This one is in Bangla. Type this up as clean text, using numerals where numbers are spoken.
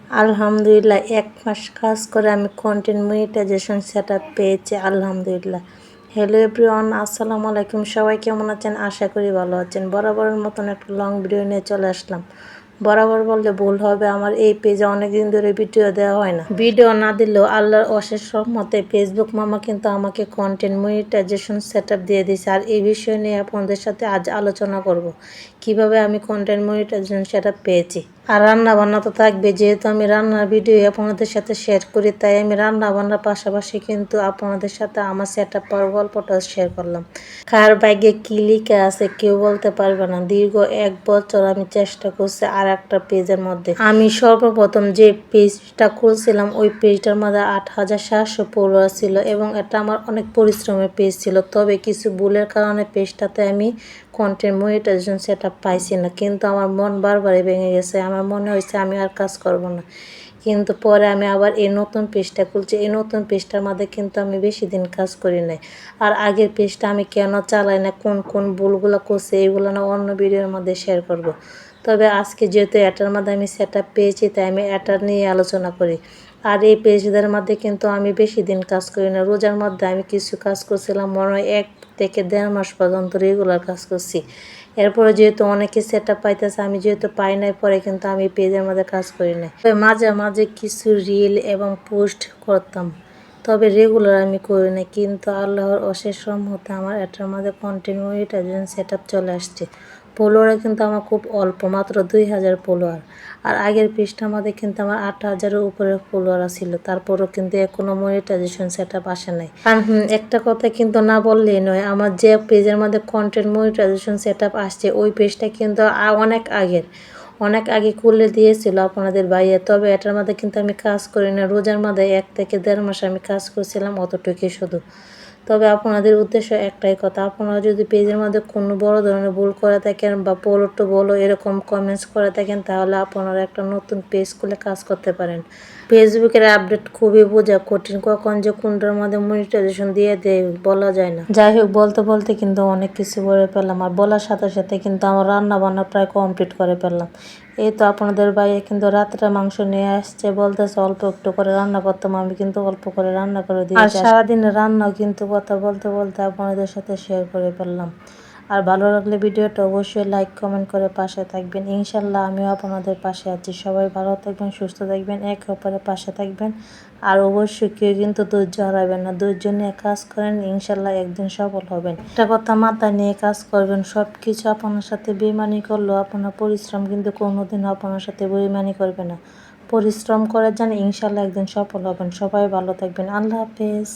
আলহামদুলিল্লাহ ১ মাস কাজ করে আমি কন্টেন্ট মনিটাইজেশন সেটআপ পেয়েছি আলহামদুলিল্লাহ। হ্যালো এভরিওয়ান, আসসালামু আলাইকুম। সবাই কেমন আছেন? আশা করি ভালো আছেন। বরাবরের মতন একটা লং ভিডিও নিয়ে চলে আসলাম। বরাবর বললে ভুল হবে, আমার এই পেজে অনেকদিন ধরে ভিডিও দেওয়া হয় না। ভিডিও না দিলেও আল্লাহর অশেষ রহমতে ফেসবুক মামা কিন্তু আমাকে কন্টেন্ট মনিটাইজেশন সেটআপ দিয়ে দিয়েছে। আর এই বিষয় নিয়ে আপনাদের সাথে আজ আলোচনা করব কিভাবে আমি কন্টেন্ট মনিটাইজেশন সেটআপ পেয়েছি। আর রান্না বান্না তো থাকবে, যেহেতু আমি রান্নার ভিডিও আপনাদের সাথে শেয়ার করি, তাই আমি রান্না বান্নার পাশাপাশি কিন্তু আপনাদের সাথে আমার সেটআপ পাওয়ার গল্পটা শেয়ার করলাম। কার ভাগ্যে কি লিখে আছে কেউ বলতে পারবে না। দীর্ঘ 1 বছর আমি চেষ্টা করছি আর একটা পেজের মধ্যে। আমি সর্বপ্রথম যে পেজটা খুলছিলাম ওই পেজটার মধ্যে 8700 ফলোয়ার ছিল এবং এটা আমার অনেক পরিশ্রমের পেজ ছিল। তবে কিছু ভুলের কারণে পেজটাতে আমি কন্টেন্ট মনিটাইজেশন সেটআপ পাইছি না, কিন্তু আমার মন বারবারই ভেঙে গেছে। আমার মনে হয়েছে আমি আর কাজ করব না, কিন্তু পরে আমি আবার এই নতুন পেজটা খুলছি। এই নতুন পেজটার মধ্যে কিন্তু আমি বেশি দিন কাজ করি নাই। আর আগের পেজটা আমি কেন চালাই না, কোন কোন ভুলগুলো করছে, এইগুলো না অন্য ভিডিওর মধ্যে শেয়ার করব। তবে আজকে যেহেতু এটার মধ্যে আমি সেটআপ পেয়েছি, তাই আমি এটা নিয়ে আলোচনা করি। আর এই পেজটার মধ্যে কিন্তু আমি বেশি দিন কাজ করি না। রোজার মধ্যে আমি কিছু কাজ করছিলাম, মনে হয় 1 থেকে 1.5 মাস পর্যন্ত রেগুলার কাজ করছি। এরপরে যেহেতু অনেকে সেটআপ পাইতেছে, আমি যেহেতু পাই নাই, পরে কিন্তু আমি পেজের মধ্যে কাজ করি নাই। তবে মাঝে মাঝে কিছু রিল এবং পোস্ট করতাম, তবে রেগুলার আমি করি না। কিন্তু আল্লাহর অশেষ রহমতে আমার এটার মধ্যে কন্টেন্ট মনিটাইজেশন সেটআপ চলে আসছে। ফলোয়ার কিন্তু আমার খুব অল্প, মাত্র 2000 ফলোয়ার। আর আগের পেজটার মধ্যে কিন্তু আমার 8000-এর উপরে ফলোয়ার ছিল, তারপরও কিন্তু এখনো মনিটাইজেশন সেটআপ আসে নাই। আর একটা কথা কিন্তু না বললেই নয়, আমার যে পেজের মধ্যে কন্টেন্ট মনিটাইজেশন সেটআপ আসছে ওই পেজটা কিন্তু অনেক আগে খুলে দিয়েছিল আপনাদের ভাইয়া। তবে এটার মধ্যে কিন্তু আমি কাজ করি না। রোজার মধ্যে 1 থেকে 1.5 মাস আমি কাজ করছিলাম, অতটুকুই শুধু। তবে আপনাদের উদ্দেশ্য একটাই কথা, আপনারা যদি পেজের মধ্যে কোনো বড় ধরনের ভুল করে থাকেন বা পলো বলো এরকম কমেন্টস করে থাকেন, তাহলে আপনারা একটা নতুন পেজ খুলে কাজ করতে পারেন। ফেসবুকের আপডেট খুবই বোঝা কঠিন, কখন যে কোনটার মধ্যে মনিটাইজেশন দিয়ে দেয় বলা যায় না। যাই হোক, বলতে বলতে কিন্তু অনেক কিছু বলে ফেললাম, আর বলার সাথে সাথে কিন্তু আমার রান্না বান্না প্রায় কমপ্লিট করে ফেললাম। এই তো আপনাদের ভাইয়া কিন্তু রাত্রে মাংস নিয়ে আসছে, বলতেছে অল্প একটু করে রান্না করতাম, আমি কিন্তু অল্প করে রান্না করে দিয়েছি। আর সারাদিনের রান্নাও কিন্তু কথা বলতে বলতে আপনাদের সাথে শেয়ার করে ফেললাম। আর ভালো লাগলে ভিডিওটা অবশ্যই লাইক কমেন্ট করে পাশে থাকবেন। ইনশাল্লাহ আমিও আপনাদের পাশে আছি। সবাই ভালো থাকবেন, সুস্থ থাকবেন, একে অপরের পাশে থাকবেন। আর অবশ্যই কেউ কিন্তু ধৈর্য হারাবেন না। ধৈর্য নিয়ে কাজ করেন, ইনশাল্লাহ একদিন সফল হবেন। একটা কথা মাথায় নিয়ে কাজ করবেন, সব কিছু আপনার সাথে বেইমানি করলেও আপনার পরিশ্রম কিন্তু কোনোদিনও আপনার সাথে বেইমানি করবে না। পরিশ্রম করে যান, ইনশাল্লাহ একদিন সফল হবেন। সবাই ভালো থাকবেন। আল্লাহ হাফেজ।